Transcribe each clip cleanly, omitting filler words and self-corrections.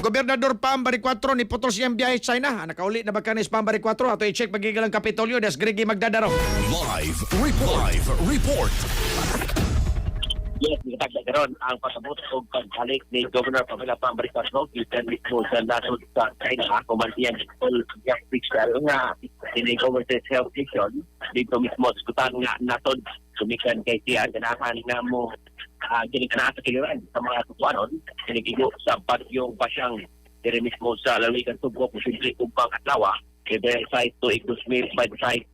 Gobernador Pambari 4 ni Putos siyang biyahe sa China. Nakauli na ba ka ni Pambari 4? Ato i-check magigalang Kapitolyo. Das Gregi Magdadaro. Live report. Yes, nagtagdaron ang pasabot o pagbalik ni Governor Pamela Pambari 4 gikan mismo sa nasod sa China. Kumantiyan Paul Pixel nga ini Government Health Station dito mismo diskutan nga natod sumikan kay siya ganahan nga mo ginikana sa kiliran sa mga tutuanon kinigigo sa bagyong Basyang dire mismo sa laligan Tubo posible upang atlawa kaya site to Igdusmil by the site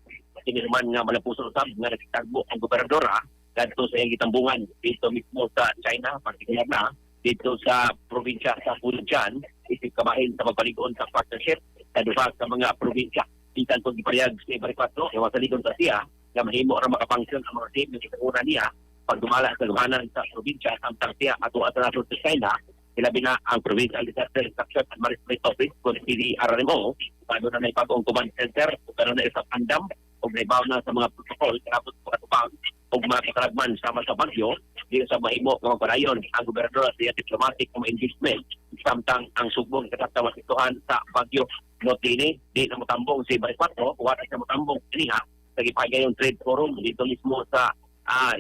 kiniman nga malapuso sab nga nagtagbo ang gobernadora kadto sa iyang gitambungan dito mismo sa China, partikular na dito sa probinsya sa Fujian, isip kamahin sa pagpaligoon sa partnership sa duha sa mga probinsya. Ikan kong gipariyag sa Ibarri 4, yung masaligon sa siya, na mahimo rin makapangsyon ang mga team ng itaguna niya pag dumala sa luhanan sa probinsya samtang siya ato atraso sa China, ilabi na ang Provincial Disaster Instruction and Management Office kung PDRMO, paano na naipagong command center, kung paano na isang andam, o naibaw na sa mga protocol, karapot po katupang, o mga kakaragman sama sa bagyo, di sa mahimo ng panayon ang gobernador sa diplomatic o engagement samtang ang sugbong katatawa ituhan sa bagyo Notini, di na matambong si Ibarri 4, wala sa matambong kiniha sa gipagayong trade forum dito mismo sa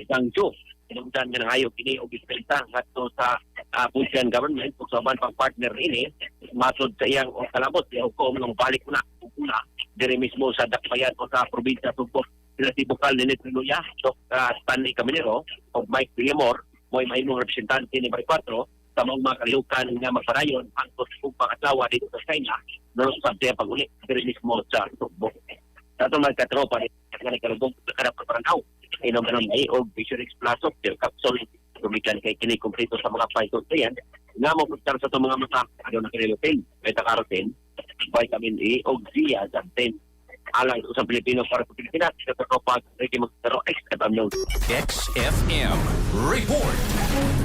Guangzhou. Sinundan nga nangayo kini o dispensa ngadto sa Fujian government kung saban pang partner ini matod sa iyang kalabot yung hukom ng balik na dire mismo sa dakbayan o sa probinsya Tubo sila si Bukal ni Netruya, Stanley Caminero o Mike Villamor mo'y mahimong representante ni Ibarri 4 sa mga kalihukan nga magparayon ang kusupang atlawa dito sa China noong sa pag-uli dire mismo sa Tubo. Sa itong magkatropa nga nagkalubog sa karap paranaw inom na may o Vision Explasok yung capsule tumikan kay kini kompleto sa mga paitot yan nga mo putar sa itong mga mata ano na kinilutin beta-carotene vitamin A o zeaxanthin alang sa Pilipino para sa Pilipinas sa tropa Ricky Magdaro XFM XFM report.